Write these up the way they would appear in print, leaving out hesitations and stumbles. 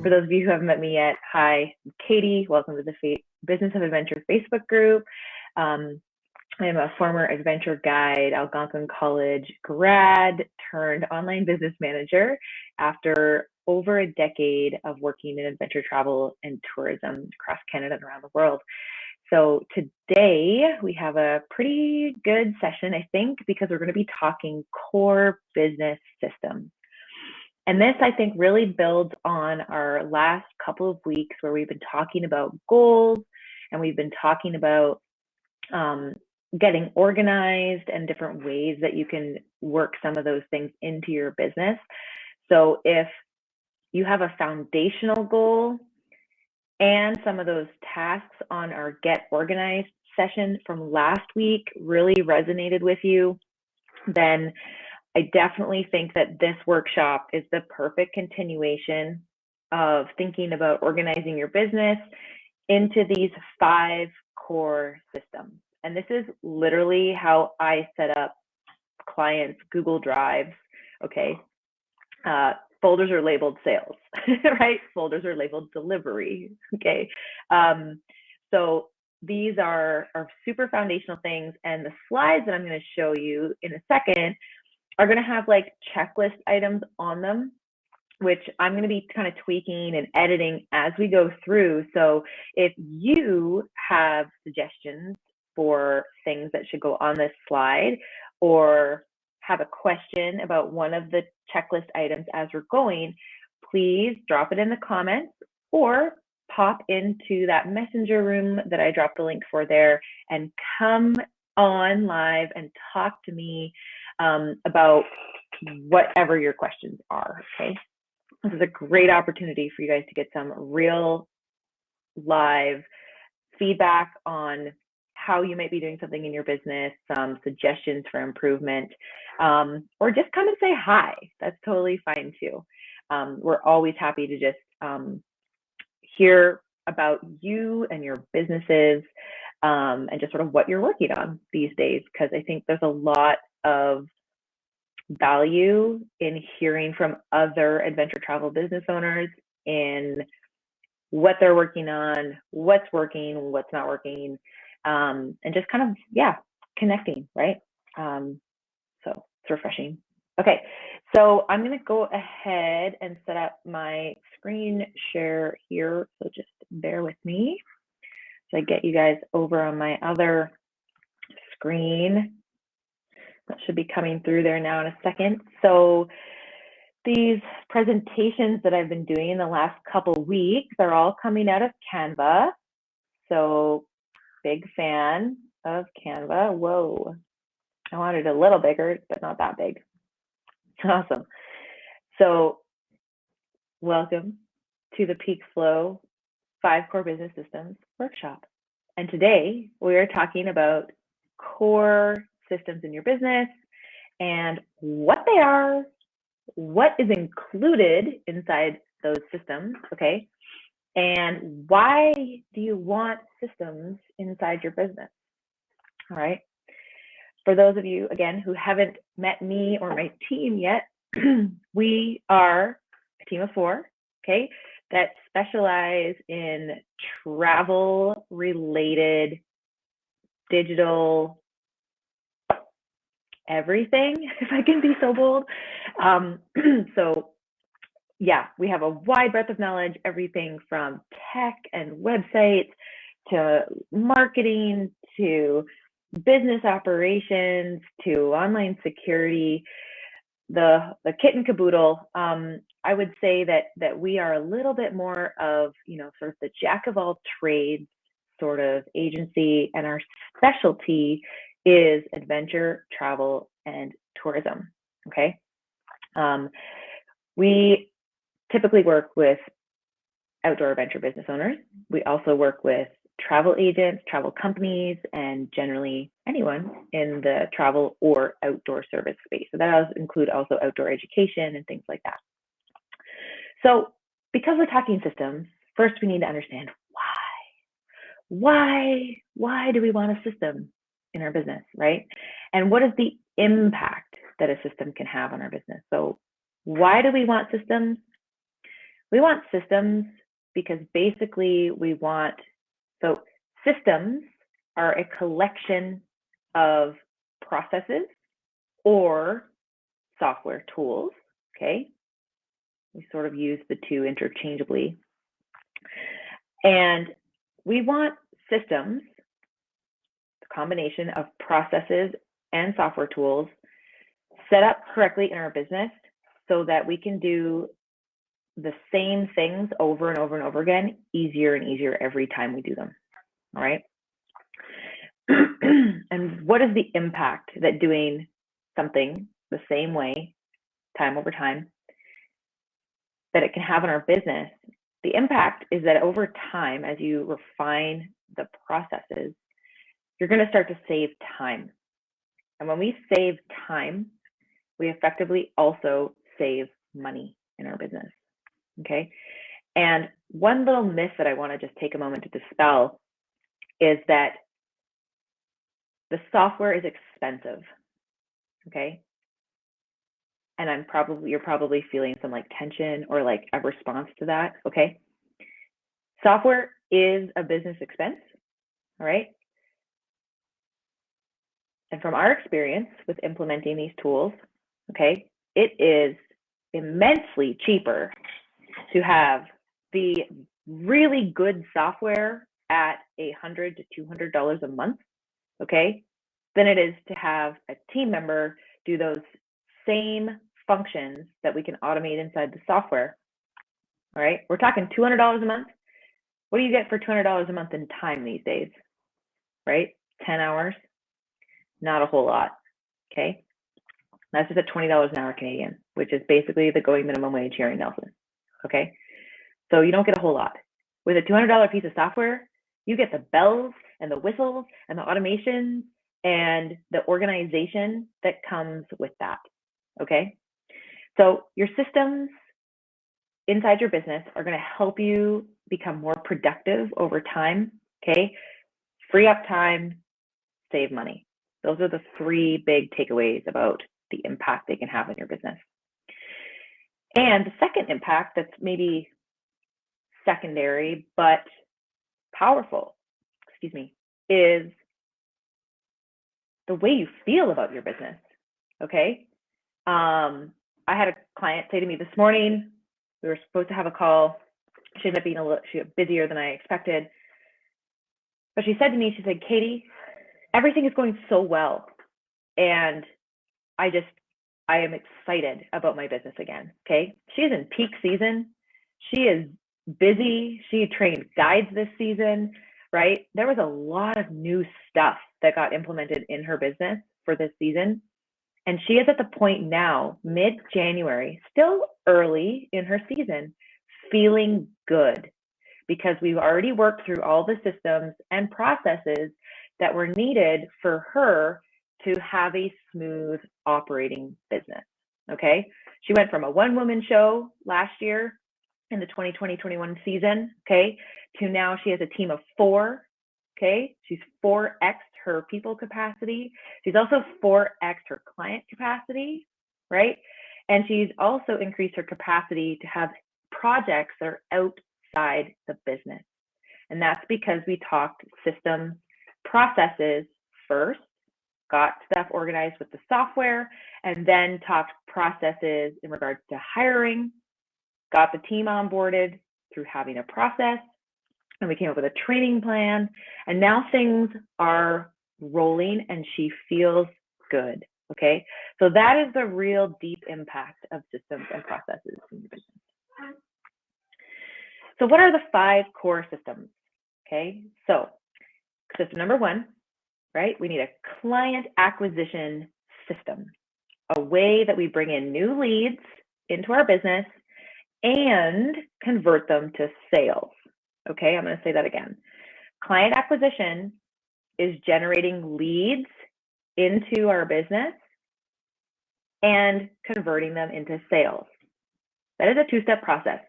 For those of you who haven't met me yet, hi, I'm Katie. Welcome to the Business of Adventure Facebook group. I am a former adventure guide, Algonquin College grad turned online business manager after over a decade of working in adventure travel and tourism across Canada and around the world. So today we have a pretty good session, I think, because we're going to be talking core business systems. And this, I think, really builds on our last couple of weeks where we've been talking about goals and we've been talking about getting organized and different ways that you can work some of those things into your business. So if you have a foundational goal and some of those tasks on our Get Organized session from last week really resonated with you, then I definitely think that this workshop is the perfect continuation of thinking about organizing your business into these 5 core systems. And this is literally how I set up clients' Google Drives, okay? Folders are labeled sales, right? Folders are labeled delivery, okay? So these are super foundational things. And the slides that I'm going to show you in a second are going to have like checklist items on them, which I'm going to be kind of tweaking and editing as we go through. So if you have suggestions for things that should go on this slide, or have a question about one of the checklist items as we're going, please drop it in the comments or pop into that messenger room that I dropped the link for there and come on live and talk to me about whatever your questions are, okay? This is a great opportunity for you guys to get some real live feedback on how you might be doing something in your business, some suggestions for improvement, or just come and say hi. That's totally fine too. We're always happy to just hear about you and your businesses and just sort of what you're working on these days, because I think there's a lot of value in hearing from other adventure travel business owners in what they're working on, what's working, what's not working, and just kind of, connecting, right? So it's refreshing. Okay, so I'm going to go ahead and set up my screen share here. So just bear with me. So I get you guys over on my other screen. That should be coming through there now in a second. So these presentations that I've been doing the last couple weeks are all coming out of Canva. So big fan of Canva. Whoa, I wanted it a little bigger, but not that big. Awesome. So welcome to the Peak Flow 5 Core Business Systems workshop. And today we are talking about core systems in your business and what they are, what is included inside those systems, okay? And why do you want systems inside your business? All right. For those of you, again, who haven't met me or my team yet, we are a team of 4, okay, that specialize in travel-related digital everything, if I can be so bold. So yeah, we have a wide breadth of knowledge, everything from tech and websites to marketing to business operations to online security, the kit and caboodle. I would say that we are a little bit more of, sort of the jack of all trades sort of agency, and our specialty is adventure, travel, and tourism, okay? We typically work with outdoor adventure business owners. We also work with travel agents, travel companies, and generally anyone in the travel or outdoor service space. So that does include also outdoor education and things like that. So because we're talking systems, first we need to understand why. Why do we want a system in our business, right? And what is the impact that a system can have on our business. So why do we want systems? We want systems because basically so systems are a collection of processes or software tools, okay? We sort of use the two interchangeably. And we want systems, the combination of processes and software tools, set up correctly in our business so that we can do the same things over and over and over again, easier and easier every time we do them, all right? And what is the impact that doing something the same way, time over time, that it can have on our business? The impact is that over time, as you refine the processes, you're going to start to save time. And when we save time, we effectively also save money in our business, okay? And one little myth that I want to just take a moment to dispel is that the software is expensive, okay? And you're probably feeling some like tension or like a response to that, okay? Software is a business expense, all right? And from our experience with implementing these tools, okay, it is immensely cheaper to have the really good software at $100 to $200 a month, okay, than it is to have a team member do those same functions that we can automate inside the software. All right, we're talking $200 a month. What do you get for $200 a month in time these days, right? 10 hours, not a whole lot, okay? That's just at $20 an hour Canadian, which is basically the going minimum wage here in Nelson, okay? So you don't get a whole lot. With a $200 piece of software, you get the bells and the whistles and the automations and the organization that comes with that, okay? So your systems inside your business are going to help you become more productive over time, okay? Free up time, save money. Those are the three big takeaways about the impact they can have on your business. And the second impact that's maybe secondary but powerful, is the way you feel about your business, okay? I had a client say to me this morning, we were supposed to have a call. She ended up being a little busier than I expected. But she said to me, she said, Katie, everything is going so well. And I am excited about my business again, okay? She is in peak season. She is busy. She trained guides this season, right? There was a lot of new stuff that got implemented in her business for this season. And she is at the point now, mid-January, still early in her season, feeling good because we've already worked through all the systems and processes that were needed for her to have a smooth operating business, okay? She went from a one-woman show last year in the 2020-21 season, okay, to now she has a team of 4, okay? She's 4x her people capacity. She's also 4x her client capacity, right? And she's also increased her capacity to have projects that are outside the business. And that's because we talked systems, processes first, got stuff organized with the software, and then talked processes in regards to hiring, got the team onboarded through having a process, and we came up with a training plan, and now things are rolling and she feels good, okay? So that is the real deep impact of systems and processes in your business. So what are the 5 core systems, okay? So system number 1, right? We need a client acquisition system, a way that we bring in new leads into our business and convert them to sales. Okay, I'm going to say that again. Client acquisition is generating leads into our business and converting them into sales. That is a 2-step process.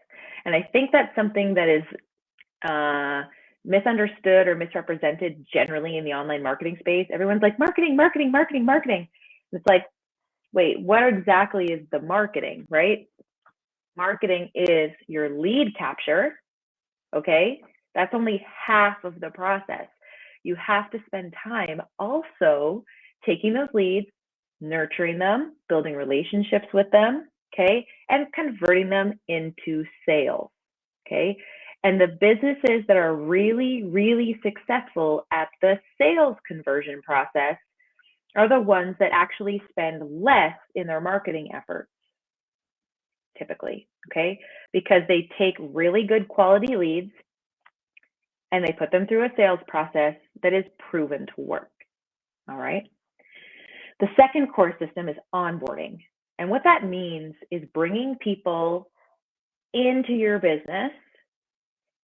And I think that's something that is misunderstood or misrepresented generally in the online marketing space. Everyone's like, marketing, marketing, marketing, marketing. It's like, wait, what exactly is the marketing, right? Marketing is your lead capture, okay? That's only half of the process. You have to spend time also taking those leads, nurturing them, building relationships with them, okay? And converting them into sales, okay? And the businesses that are really, really successful at the sales conversion process are the ones that actually spend less in their marketing efforts, typically, okay? Because they take really good quality leads and they put them through a sales process that is proven to work, all right? The second core system is onboarding. And what that means is bringing people into your business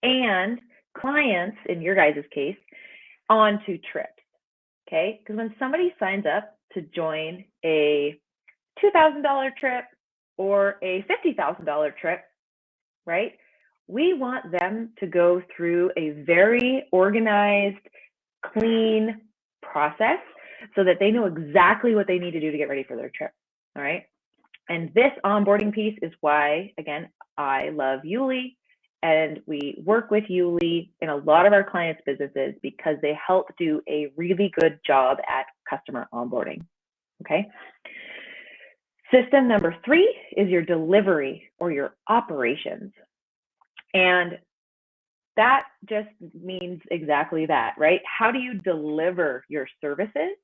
and clients, in your guys' case, onto trips, okay? Because when somebody signs up to join a $2,000 trip or a $50,000 trip, right? We want them to go through a very organized, clean process so that they know exactly what they need to do to get ready for their trip, all right? And this onboarding piece is why, again, I love Yuli, and we work with Yuli in a lot of our clients' businesses because they help do a really good job at customer onboarding, okay? System number 3 is your delivery or your operations. And that just means exactly that, right? How do you deliver your services,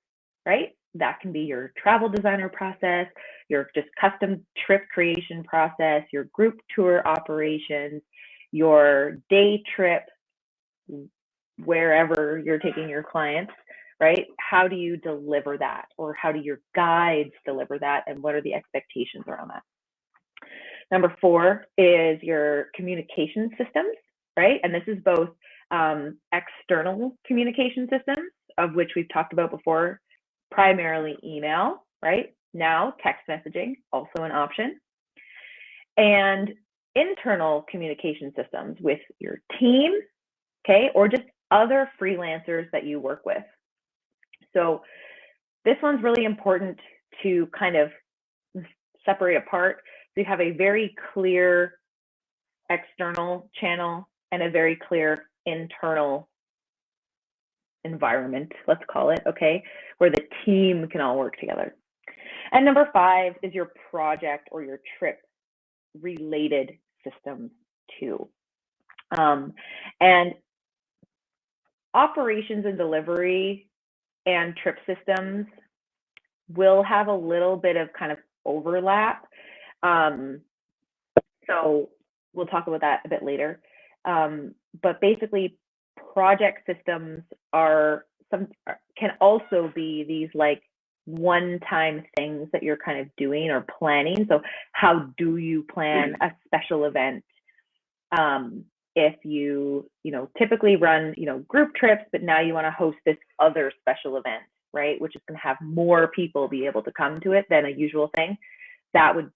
right? That can be your travel designer process, your just custom trip creation process, your group tour operations, your day trip, wherever you're taking your clients, right? How do you deliver that? Or how do your guides deliver that? And what are the expectations around that? Number 4 is your communication systems, right? And this is both external communication systems, of which we've talked about before, primarily email, right? Now text messaging, also an option. And internal communication systems with your team, okay? Or just other freelancers that you work with. So this one's really important to kind of separate apart. So you have a very clear external channel and a very clear internal environment, let's call it, okay, where the team can all work together. And number 5 is your project or your trip related systems too. And operations and delivery and trip systems will have a little bit of kind of overlap. So we'll talk about that a bit later. But basically, project systems can also be these like one-time things that you're kind of doing or planning. So how do you plan a special event? If you typically run group trips, but now you want to host this other special event, right? Which is going to have more people be able to come to it than a usual thing. That would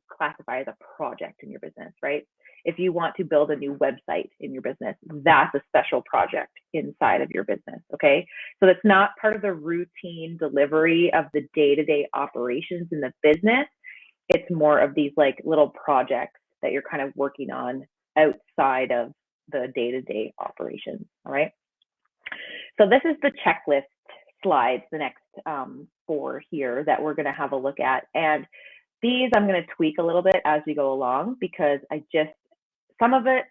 classify as a project in your business, right? If you want to build a new website in your business, that's a special project inside of your business, okay? So that's not part of the routine delivery of the day-to-day operations in the business. It's more of these like little projects that you're kind of working on outside of the day-to-day operations, all right? So this is the checklist slides, the next 4 here that we're going to have a look at. And these I'm going to tweak a little bit as we go along because some of it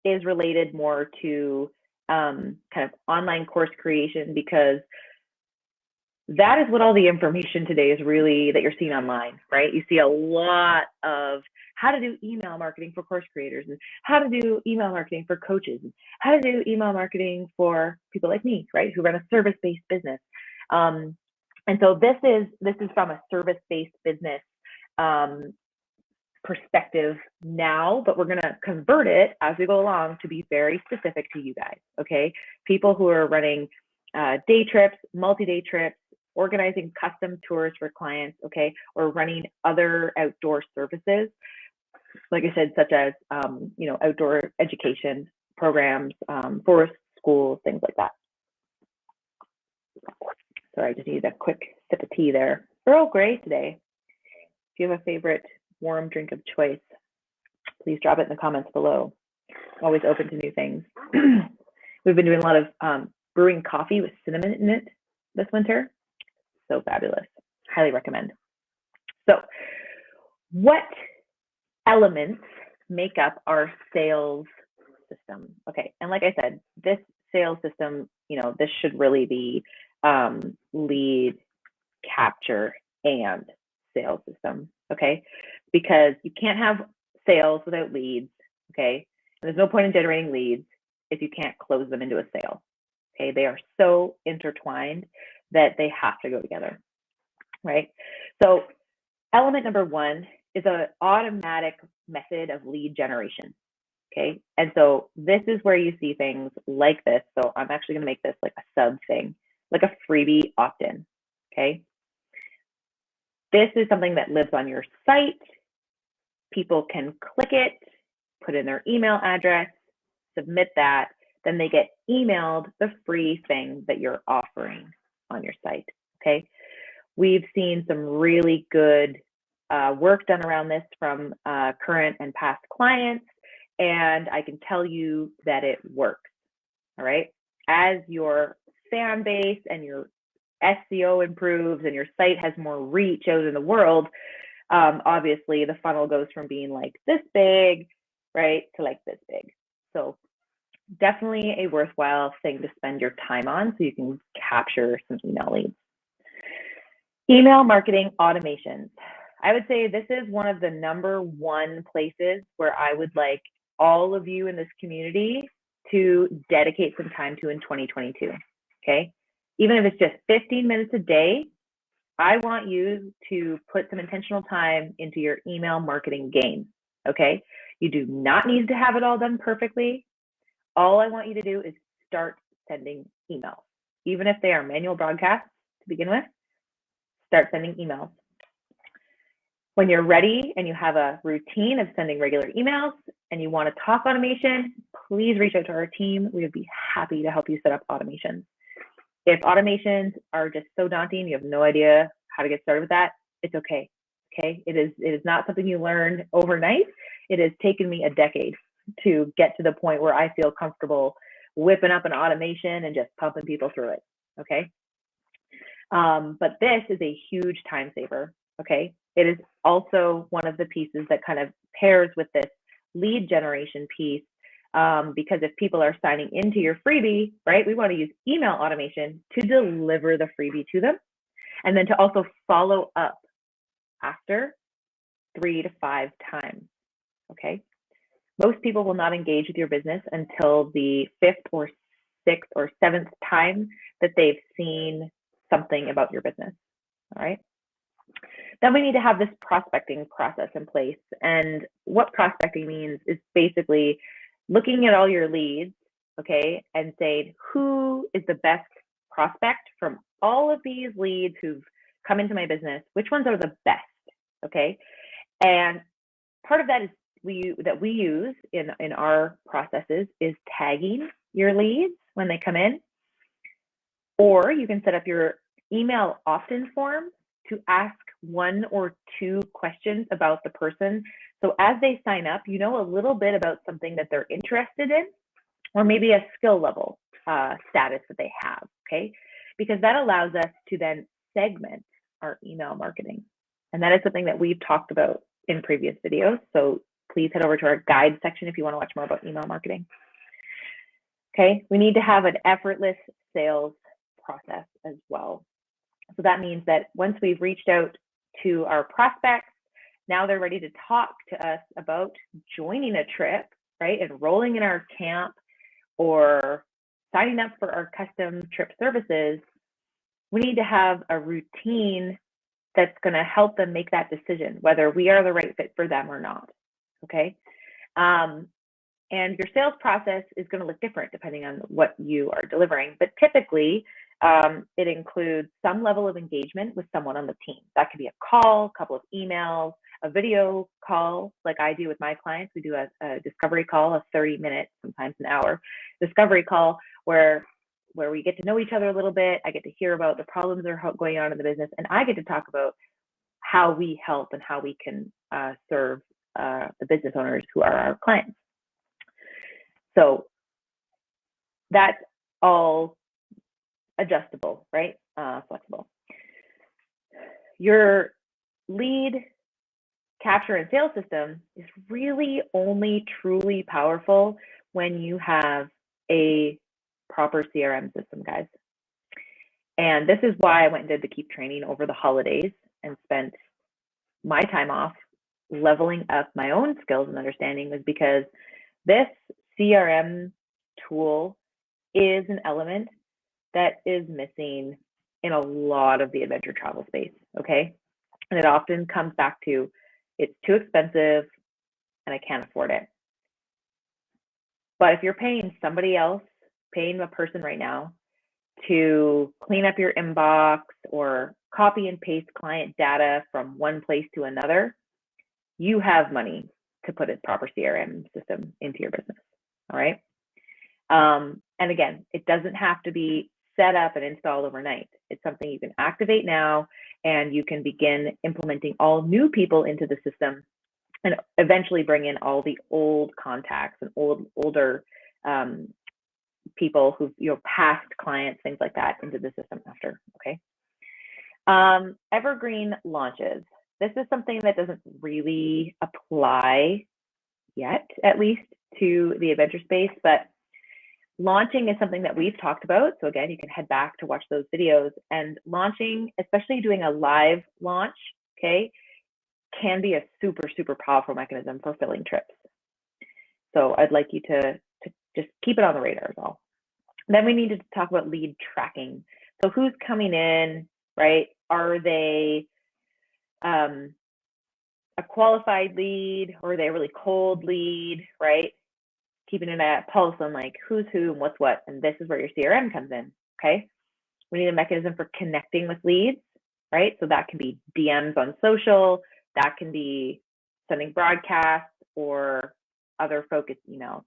is related more to kind of online course creation because that is what all the information today is really that you're seeing online, right? You see a lot of how to do email marketing for course creators and how to do email marketing for coaches and how to do email marketing for people like me, right? Who run a service-based business. And so this is from a service-based business perspective now, but we're going to convert it as we go along to be very specific to you guys, okay? People who are running day trips, multi-day trips, organizing custom tours for clients, okay, or running other outdoor services, like I said, such as outdoor education programs, forest schools, things like that. Sorry, I just needed a quick sip of tea there. Earl Grey today. If you have a favorite warm drink of choice, please drop it in the comments below. Always open to new things. We've been doing a lot of brewing coffee with cinnamon in it this winter. So fabulous. Highly recommend. So, what elements make up our sales system? Okay, and like I said, this sales system, this should really be lead, capture, and sales system, okay? Because you can't have sales without leads, okay? And there's no point in generating leads if you can't close them into a sale, okay? They are so intertwined that they have to go together, right? So element number one is an automatic method of lead generation, okay? And so this is where you see things like this. So I'm actually gonna make this like a sub thing, like a freebie opt-in, okay? This is something that lives on your site. People can click it, put in their email address, submit that, then they get emailed the free thing that you're offering on your site, okay? We've seen some really good work done around this from current and past clients, and I can tell you that it works, all right? As your fan base and your SEO improves and your site has more reach out in the world, obviously the funnel goes from being like this big, right, to like this big. So definitely a worthwhile thing to spend your time on so you can capture some email leads. Email marketing automations. I would say this is one of the #1 places where I would like all of you in this community to dedicate some time to in 2022, okay? Even if it's just 15 minutes a day, I want you to put some intentional time into your email marketing game, okay? You do not need to have it all done perfectly. All I want you to do is start sending emails. Even if they are manual broadcasts to begin with, start sending emails. When you're ready and you have a routine of sending regular emails and you want to talk automation, please reach out to our team. We would be happy to help you set up automations. If automations are just so daunting, you have no idea how to get started with that, it's okay. Okay, it is not something you learn overnight. It has taken me a decade to get to the point where I feel comfortable whipping up an automation and just pumping people through it. Okay, but this is a huge time saver. Okay, it is also one of the pieces that kind of pairs with this lead generation piece. Because if people are signing into your freebie, right, we want to use email automation to deliver the freebie to them, and then to also follow up after 3 to 5 times, okay? Most people will not engage with your business until the 5th or 6th or 7th time that they've seen something about your business, all right? Then we need to have this prospecting process in place. And what prospecting means is basically looking at all your leads, okay, and saying, who is the best prospect from all of these leads who've come into my business? Which ones are the best, okay? And part of that is that we use in our processes is tagging your leads when they come in, or you can set up your email opt-in form to ask 1 or 2 questions about the person. So as they sign up, you know a little bit about something that they're interested in, or maybe a skill level status that they have, okay? Because that allows us to then segment our email marketing. And that is something that we've talked about in previous videos. So please head over to our guide section if you want to watch more about email marketing. Okay, we need to have an effortless sales process as well. So that means that once we've reached out to our prospects, now they're ready to talk to us about joining a trip, right? Enrolling in our camp or signing up for our custom trip services. We need to have a routine that's going to help them make that decision, whether we are the right fit for them or not, okay? And your sales process is going to look different depending on what you are delivering, but typically it includes some level of engagement with someone on the team. That could be a call, a couple of emails, a video call, like I do with my clients. We do a discovery call, a 30-minute, sometimes an hour discovery call, where where we get to know each other a little bit. I get to hear about the problems that are going on in the business, and I get to talk about how we help and how we can serve the business owners who are our clients. So that's all adjustable, right? Flexible. Your lead capture and sales system is really only truly powerful when you have a proper CRM system, guys. And this is why I went and did the Keep training over the holidays and spent my time off leveling up my own skills and understanding, was because this CRM tool is an element that is missing in a lot of the adventure travel space, okay? And it often comes back to, it's too expensive and I can't afford it. But if you're paying somebody else, paying a person right now to clean up your inbox or copy and paste client data from one place to another, you have money to put a proper CRM system into your business, all right? And again, it doesn't have to be set up and installed overnight. It's something you can activate now, and you can begin implementing all new people into the system, and eventually bring in all the old contacts and older people who, past clients, things like that, into the system after, okay? Evergreen launches. This is something that doesn't really apply yet, at least, to the adventure space, but launching is something that we've talked about. So again, you can head back to watch those videos. And launching, especially doing a live launch, okay, can be a super, super powerful mechanism for filling trips. So I'd like you to just keep it on the radar as well. Then we need to talk about lead tracking. So who's coming in, right? Are they a qualified lead, or are they a really cold lead, right? Keeping an eye pulse on like who's who and what's what. And this is where your CRM comes in, okay? We need a mechanism for connecting with leads, right? So that can be DMs on social, that can be sending broadcasts or other focused emails.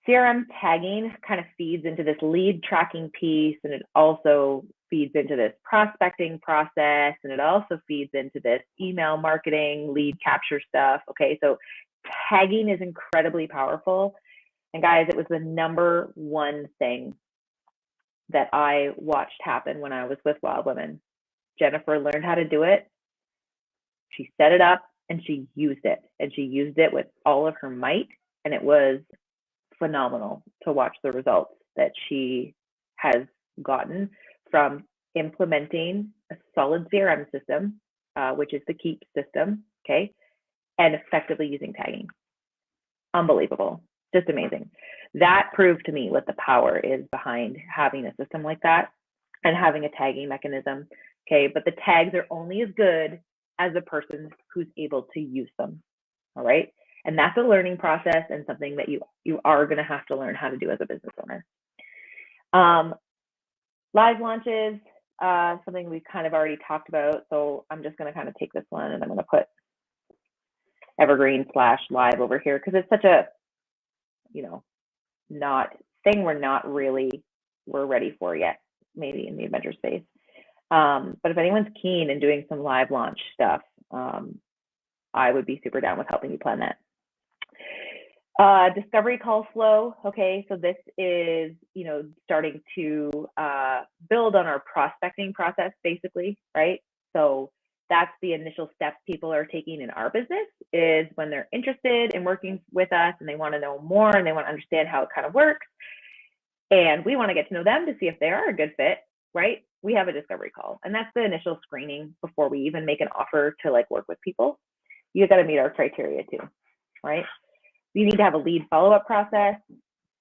CRM tagging kind of feeds into this lead tracking piece, and it also feeds into this prospecting process, and it also feeds into this email marketing, lead capture stuff, okay? So tagging is incredibly powerful. And guys, it was the number one thing that I watched happen when I was with Wild Women. Jennifer learned how to do it. She set it up and she used it, and she used it with all of her might. And it was phenomenal to watch the results that she has gotten from implementing a solid CRM system, which is the Keep system, okay, and effectively using tagging. Unbelievable, just amazing. That proved to me what the power is behind having a system like that and having a tagging mechanism, okay? But the tags are only as good as the person who's able to use them, all right? And that's a learning process and something that you are gonna have to learn how to do as a business owner. Live launches, something we've kind of already talked about. So I'm just gonna kind of take this one and I'm gonna put evergreen/live over here, because it's such a, not thing we're ready for yet, maybe in the adventure space. But if anyone's keen in doing some live launch stuff, I would be super down with helping you plan that. Discovery call flow. Okay, so this is, starting to build on our prospecting process, basically, right? So that's the initial steps people are taking in our business, is when they're interested in working with us and they want to know more and they want to understand how it kind of works. And we want to get to know them to see if they are a good fit, right? We have a discovery call, and that's the initial screening before we even make an offer to like work with people. You got to meet our criteria too, right? You need to have a lead follow-up process.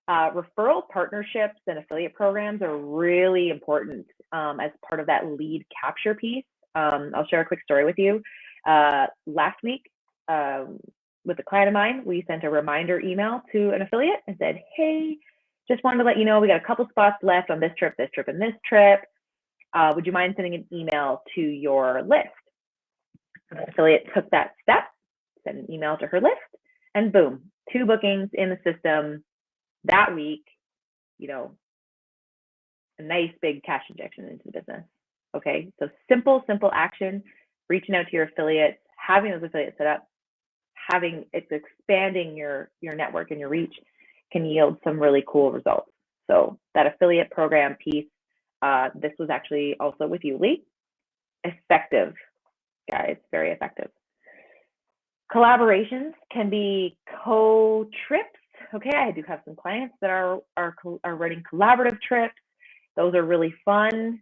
Referral partnerships and affiliate programs are really important as part of that lead capture piece. I'll share a quick story with you. Last week, with a client of mine, we sent a reminder email to an affiliate and said, hey, just wanted to let you know we got a couple spots left on this trip, and this trip. Would you mind sending an email to your list? The affiliate took that step, sent an email to her list, and boom, 2 bookings in the system that week, a nice big cash injection into the business. Okay, so simple action, reaching out to your affiliates, having those affiliates set up, it's expanding your network and your reach can yield some really cool results. So that affiliate program piece, this was actually also with you, Lee. Effective, guys, very effective. Collaborations can be co-trips. Okay, I do have some clients that are running collaborative trips. Those are really fun.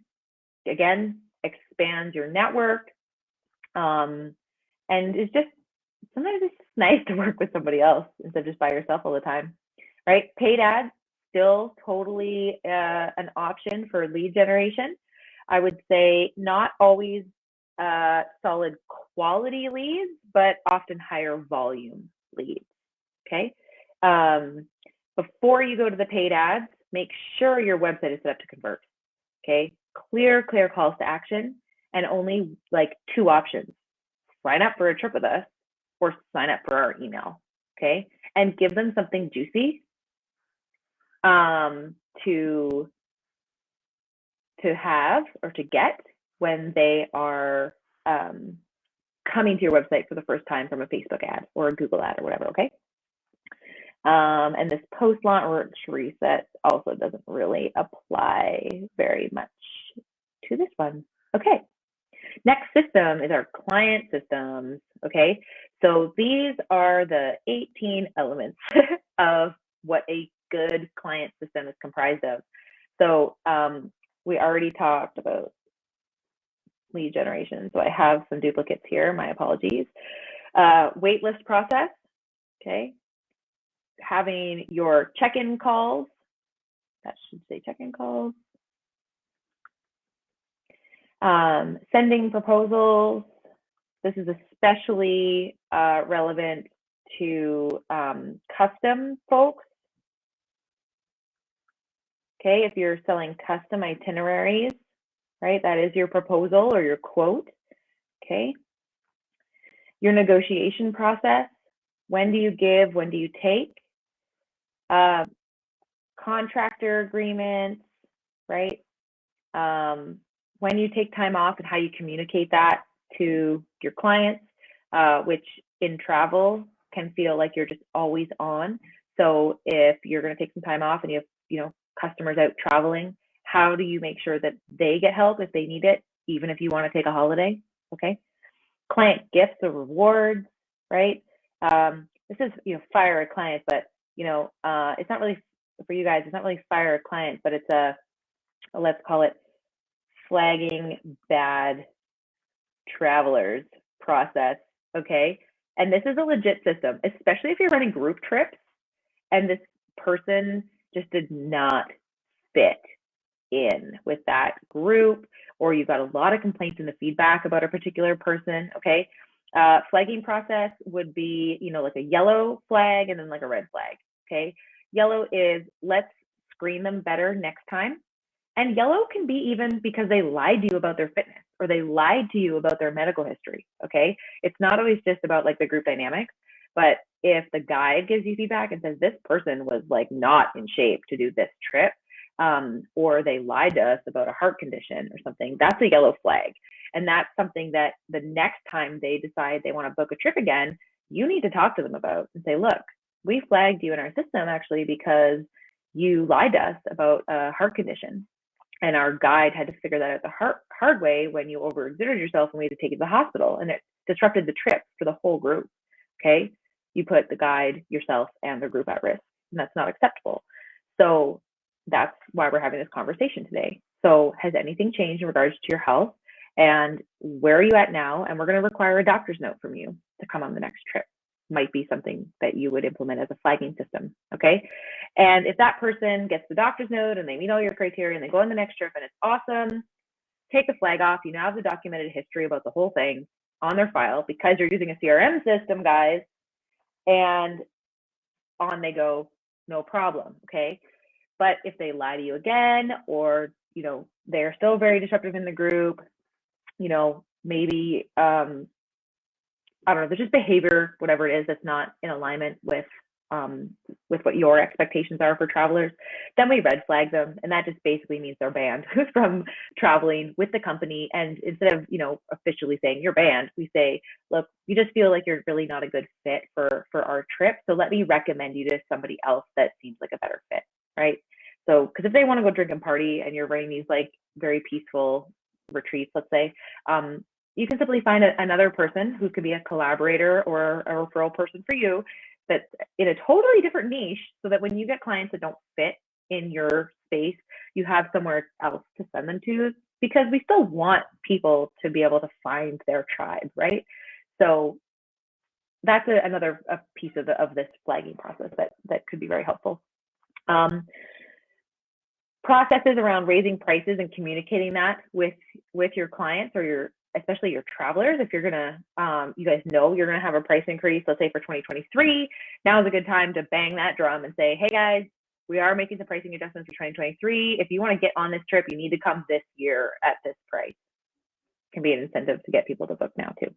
Again, expands your network. And it's just, sometimes it's nice to work with somebody else instead of just by yourself all the time, right? Paid ads, still totally an option for lead generation. I would say not always solid quality leads, but often higher volume leads, okay? Before you go to the paid ads, make sure your website is set up to convert, okay? Clear calls to action, and only like 2 options. Sign up for a trip with us or sign up for our email, okay? And give them something juicy to have or to get when they are coming to your website for the first time from a Facebook ad or a Google ad or whatever, okay? And this post-launch reset also doesn't really apply very much to this one. Okay, next system is our client systems, okay? So these are the 18 elements of what a good client system is comprised of. So we already talked about lead generation, so I have some duplicates here, my apologies. Waitlist process, okay? Having your check-in calls, that should say check-in calls. Sending proposals. This is especially relevant to custom folks. Okay, if you're selling custom itineraries, right, that is your proposal or your quote. Okay. Your negotiation process. When do you give? When do you take? Contractor agreements, right? When you take time off and how you communicate that to your clients, which in travel can feel like you're just always on. So if you're going to take some time off and you have, customers out traveling, how do you make sure that they get help if they need it, even if you want to take a holiday? Okay. Client gifts or rewards, right? This is, fire a client, but it's not really for you guys. It's not really fire a client, but it's let's call it flagging bad travelers process. Okay. And this is a legit system, especially if you're running group trips and this person just did not fit in with that group, or you've got a lot of complaints in the feedback about a particular person. Okay. Flagging process would be, like a yellow flag and then like a red flag. Okay. Yellow is let's screen them better next time. And yellow can be even because they lied to you about their fitness or they lied to you about their medical history. Okay. It's not always just about like the group dynamics, but if the guide gives you feedback and says this person was like not in shape to do this trip, or they lied to us about a heart condition or something, that's a yellow flag. And that's something that the next time they decide they want to book a trip again, you need to talk to them about and say, look, we flagged you in our system actually because you lied to us about a heart condition. And our guide had to figure that out the hard way when you overexerted yourself and we had to take you to the hospital, and it disrupted the trip for the whole group. Okay. You put the guide, yourself, and the group at risk, and that's not acceptable. So that's why we're having this conversation today. So has anything changed in regards to your health, and where are you at now? And we're going to require a doctor's note from you to come on the next trip. Might be something that you would implement as a flagging system. Okay. And if that person gets the doctor's note and they meet all your criteria and they go on the next trip and it's awesome, take the flag off. You now have the documented history about the whole thing on their file because you're using a CRM system, guys, and on they go, no problem. Okay. But if they lie to you again, or, they're still very disruptive in the group, maybe, I don't know, there's just behavior, whatever it is, that's not in alignment with with what your expectations are for travelers, then we red flag them, and that just basically means they're banned from traveling with the company. And instead of officially saying you're banned, we say, look, we just feel like you're really not a good fit for our trip, so let me recommend you to somebody else that seems like a better fit, right? So because if they want to go drink and party and you're running these like very peaceful retreats, let's say, you can simply find another person who could be a collaborator or a referral person for you that's in a totally different niche, so that when you get clients that don't fit in your space, you have somewhere else to send them to, because we still want people to be able to find their tribe, right? So that's another piece of this flagging process that could be very helpful. Processes around raising prices and communicating that with your clients or especially your travelers. If you're gonna, you guys know you're gonna have a price increase, let's say for 2023, now is a good time to bang that drum and say, hey guys, we are making some pricing adjustments for 2023. If you want to get on this trip, you need to come this year at this price. Can be an incentive to get people to book now too.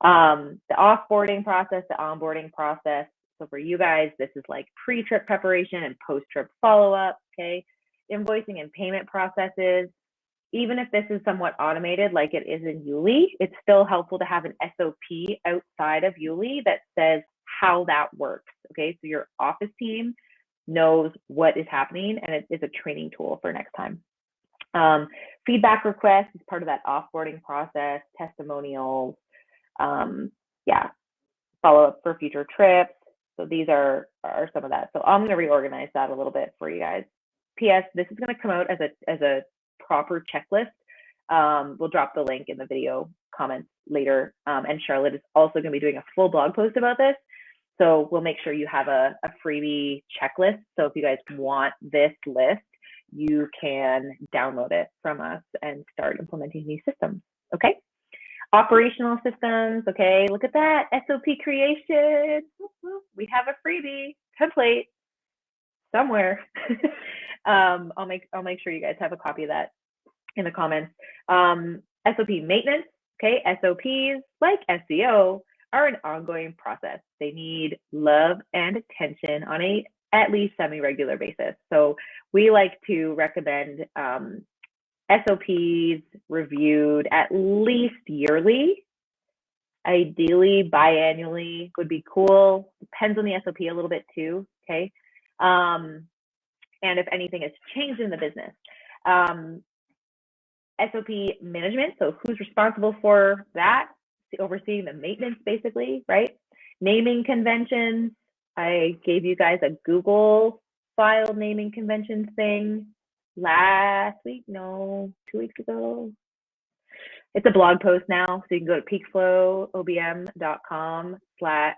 The offboarding process, the onboarding process. So for you guys, this is like pre-trip preparation and post-trip follow-up, okay? Invoicing and payment processes. Even if this is somewhat automated like it is in Yuli, it's still helpful to have an SOP outside of Yuli that says how that works, okay? So your office team knows what is happening, and it is a training tool for next time. Feedback requests is part of that offboarding process, testimonials, follow up for future trips. So these are some of that. So I'm going to reorganize that a little bit for you guys. P.S. This is going to come out as a proper checklist. We'll drop the link in the video comments later. And Charlotte is also going to be doing a full blog post about this. So we'll make sure you have a freebie checklist. So if you guys want this list, you can download it from us and start implementing these systems. Okay. Operational systems. Okay. Look at that. SOP creation. We have a freebie template somewhere. I'll make sure you guys have a copy of that in the comments. SOP maintenance. Okay. SOPs like SEO are an ongoing process. They need love and attention on a at least semi-regular basis. So we like to recommend SOPs reviewed at least yearly. Ideally, biannually would be cool. Depends on the SOP a little bit too, okay? And if anything has changed in the business. SOP management, so who's responsible for that? Overseeing the maintenance, basically, right? Naming conventions. I gave you guys a Google file naming conventions thing last week, no, 2 weeks ago. It's a blog post now, so you can go to peakflowobm.com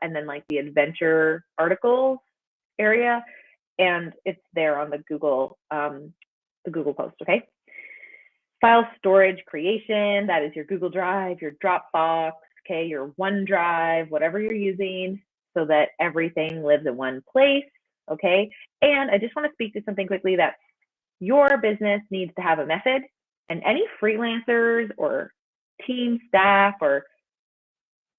and then like the adventure articles area, and it's there on the Google post, okay? File storage creation, that is your Google Drive, your Dropbox, okay, your OneDrive, whatever you're using, so that everything lives in one place, okay? And I just want to speak to something quickly, that your business needs to have a method, and any freelancers or team staff or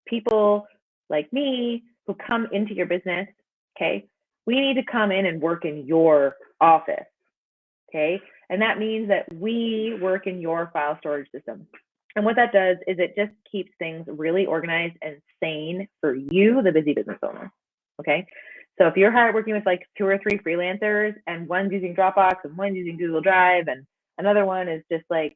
people like me who come into your business, okay, we need to come in and work in your office, okay? And that means that we work in your file storage system. And what that does is it just keeps things really organized and sane for you, the busy business owner, okay? So if you're working with like 2 or 3 freelancers and one's using Dropbox and one's using Google Drive and another one is just like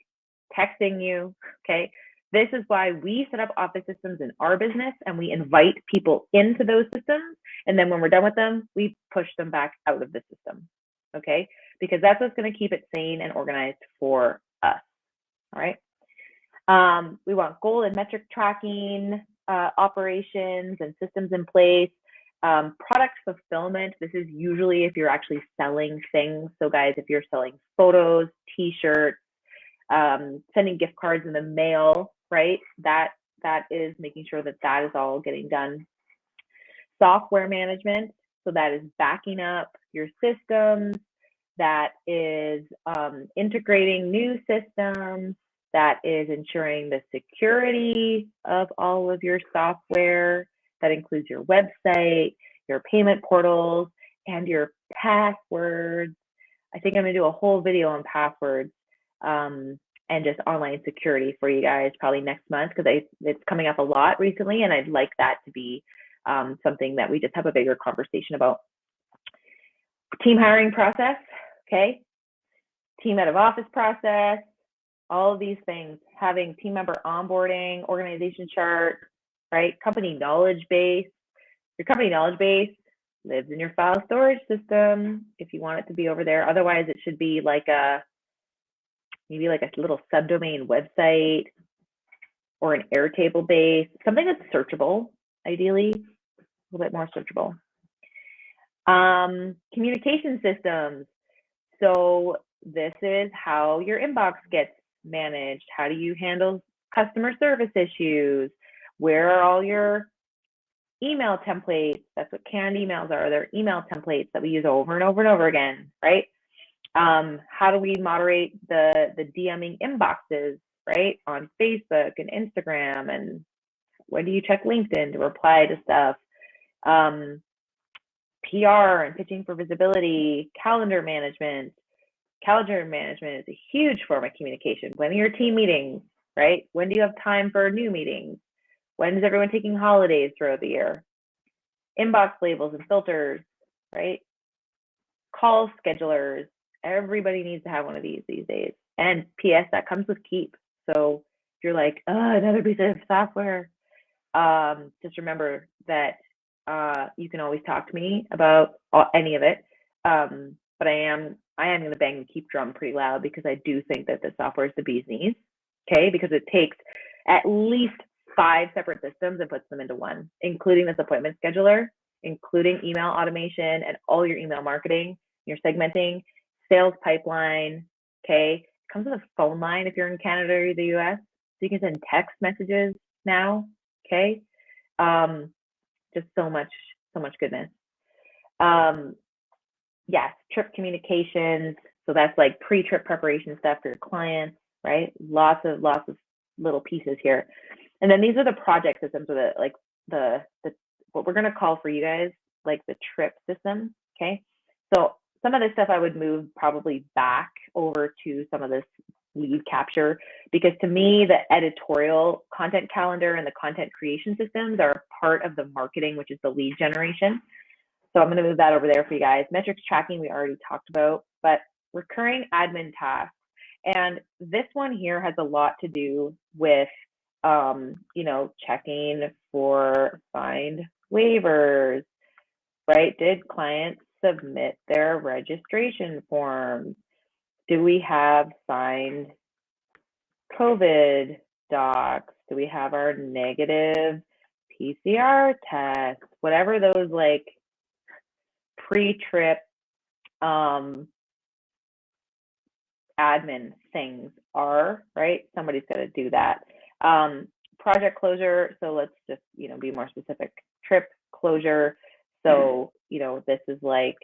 texting you, okay? This is why we set up office systems in our business, and we invite people into those systems. And then when we're done with them, we push them back out of the system, okay? Because that's what's going to keep it sane and organized for us, all right? We want goal and metric tracking, operations and systems in place. Product fulfillment, this is usually if you're actually selling things. So guys, if you're selling photos, t-shirts, sending gift cards in the mail, right? That is making sure that that is all getting done. Software management, so that is backing up your systems, that is integrating new systems, that is ensuring the security of all of your software. That includes your website, your payment portals, and your passwords. I think I'm gonna do a whole video on passwords and just online security for you guys probably next month, because it's coming up a lot recently, and I'd like that to be something that we just have a bigger conversation about. Team hiring process, okay? Team out of office process, all of these things, having team member onboarding, organization chart, right? Company knowledge base. Your company knowledge base lives in your file storage system if you want it to be over there. Otherwise, it should be like maybe like a little subdomain website or an Airtable base, something that's searchable, ideally, a little bit more searchable. Communication systems. So this is how your inbox gets managed. How do you handle customer service issues? Where are all your email templates? That's what canned emails are. They're email templates that we use over and over and over again, right? How do we moderate the DMing inboxes, right? On Facebook and Instagram, and when do you check LinkedIn to reply to stuff? PR and pitching for visibility, calendar management. Calendar management is a huge form of communication. When are your team meetings, right? When do you have time for new meetings? When is everyone taking holidays throughout the year? Inbox labels and filters, right? Call schedulers. Everybody needs to have one of these days. And PS, that comes with Keep. So if you're like, oh, another piece of software, just remember that you can always talk to me about any of it. But I am going to bang the Keep drum pretty loud, because I do think that the software is the bee's knees, okay? Because it takes at least 5 separate systems and puts them into one, including this appointment scheduler, including email automation and all your email marketing, your segmenting, sales pipeline, okay? It comes with a phone line if you're in Canada or the US, so you can send text messages now, okay? Just so much goodness. Yes, trip communications. So that's like pre-trip preparation stuff for your clients, right? Lots of little pieces here. And then these are the project systems, or the what we're gonna call for you guys, like the trip system, okay? So some of this stuff I would move probably back over to some of this lead capture, because to me, the editorial content calendar and the content creation systems are part of the marketing, which is the lead generation. So I'm going to move that over there for you guys. Metrics tracking, we already talked about, but recurring admin tasks. And this one here has a lot to do with, checking for signed waivers, right? Did clients submit their registration forms? Do we have signed COVID docs? Do we have our negative PCR tests? Whatever those like pre-trip admin things are, right? Somebody's got to do that. Project closure. So let's just, be more specific. Trip closure. So, this is like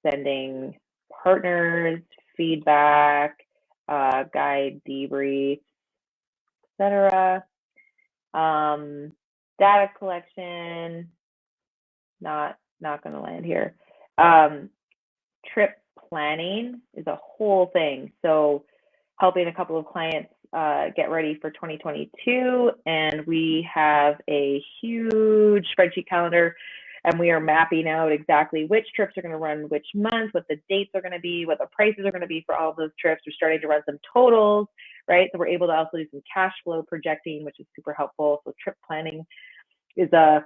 sending partners feedback, guide debrief, etc. Data collection, not going to land here. Trip planning is a whole thing. So helping a couple of clients get ready for 2022, and we have a huge spreadsheet calendar, and we are mapping out exactly which trips are going to run which month, what the dates are going to be, what the prices are going to be for all of those trips. We're starting to run some totals, right? So we're able to also do some cash flow projecting, which is super helpful. So trip planning is a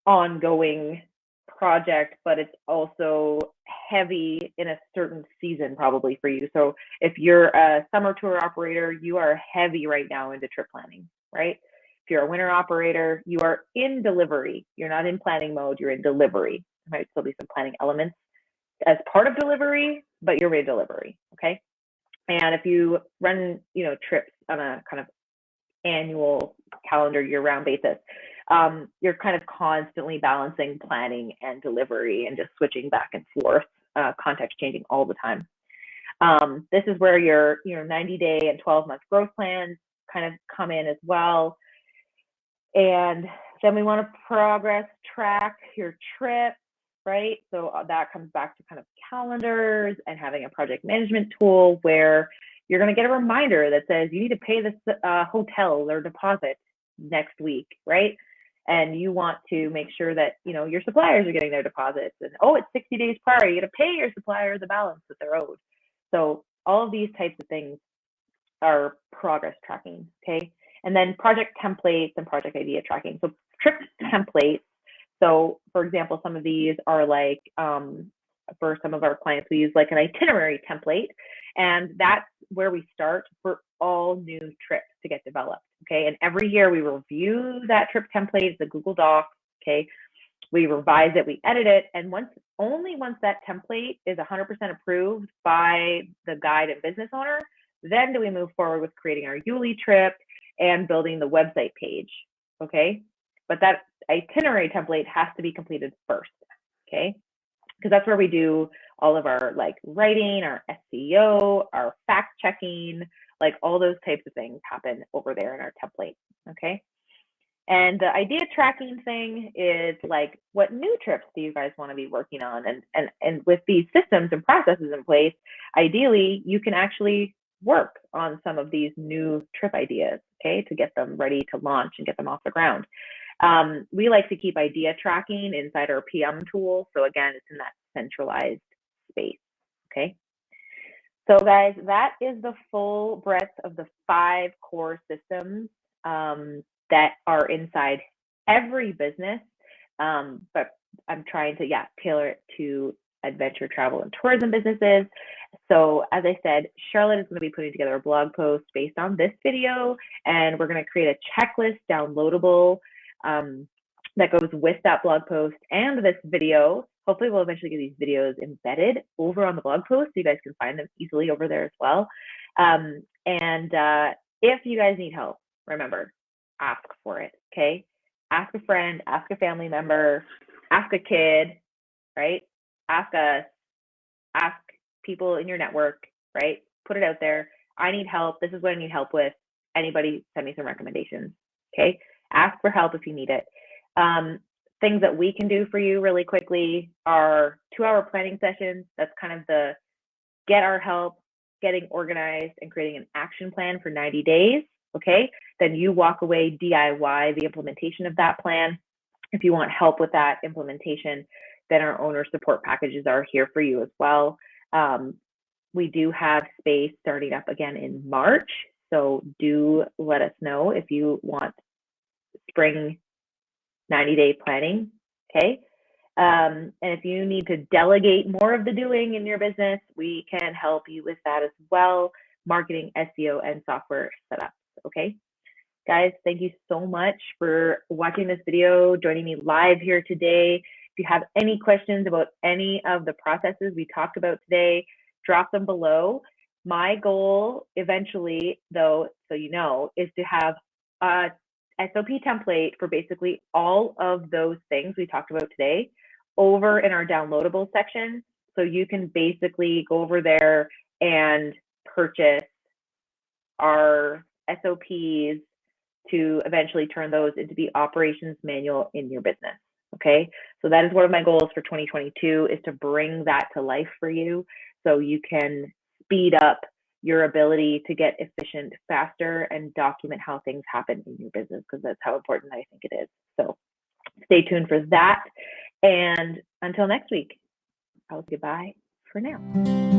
ongoing project, but it's also heavy in a certain season probably for you. So if you're a summer tour operator, you are heavy right now into trip planning, right? If you're a winter operator, you are in delivery. You're not in planning mode, you're in delivery. There might still be some planning elements as part of delivery, but you're in delivery, okay? And if you run, trips on a kind of annual calendar year-round basis, you're kind of constantly balancing planning and delivery and just switching back and forth, context changing all the time. This is where your 90-day and 12-month growth plans kind of come in as well. And Then we want to progress track your trip, right? So that comes back to kind of calendars and having a project management tool where you're going to get a reminder that says you need to pay this hotel or deposit next week, right? And you want to make sure that, you know, your suppliers are getting their deposits, and oh, it's 60 days prior, you got to pay your supplier the balance that they're owed. So all of these types of things are progress tracking, okay? And then project templates and project idea tracking. So trip templates. So for example, some of these are like, for some of our clients, we use like an itinerary template, and that's where we start for all new trips to get developed, okay? And every year we review that trip template, it's a Google Doc, okay? We revise it, we edit it, and only once that template is 100% approved by the guide and business owner, then do we move forward with creating our Yuli trip and building the website page, okay? But that itinerary template has to be completed first, okay? Because that's where we do all of our like writing, our SEO, our fact checking, like all those types of things happen over there in our template, okay? And the idea tracking thing is like, what new trips do you guys want to be working on? And with these systems and processes in place, ideally, you can actually work on some of these new trip ideas, okay, to get them ready to launch and get them off the ground. We like to keep idea tracking inside our PM tool. So again, it's in that centralized space, okay? So guys, that is the full breadth of the 5 core systems that are inside every business. But I'm trying to, tailor it to adventure, travel, and tourism businesses. So as I said, Charlotte is going to be putting together a blog post based on this video, and we're going to create a checklist downloadable that goes with that blog post and this video. Hopefully we'll eventually get these videos embedded over on the blog post so you guys can find them easily over there as well. If you guys need help, remember, ask for it, okay? Ask a friend, ask a family member, ask a kid, right? Ask us, ask people in your network, right? Put it out there. I need help. This is what I need help with. Anybody send me some recommendations, okay? Ask for help if you need it. Things that we can do for you really quickly are 2-hour planning sessions. That's kind of the get our help, getting organized, and creating an action plan for 90 days, okay? Then you walk away, DIY the implementation of that plan. If you want help with that implementation, then our owner support packages are here for you as well. We do have space starting up again in March, so do let us know if you want spring 90-day planning, okay? And if you need to delegate more of the doing in your business, we can help you with that as well. Marketing, SEO, and software setups, okay? Guys, thank you so much for watching this video, joining me live here today. If you have any questions about any of the processes we talked about today, drop them below. My goal eventually, though, so you know, is to have a SOP template for basically all of those things we talked about today over in our downloadable section. So you can basically go over there and purchase our SOPs to eventually turn those into the operations manual in your business, okay? So that is one of my goals for 2022, is to bring that to life for you so you can speed up your ability to get efficient faster and document how things happen in your business, because that's how important I think it is. So stay tuned for that. And until next week, I'll say goodbye for now.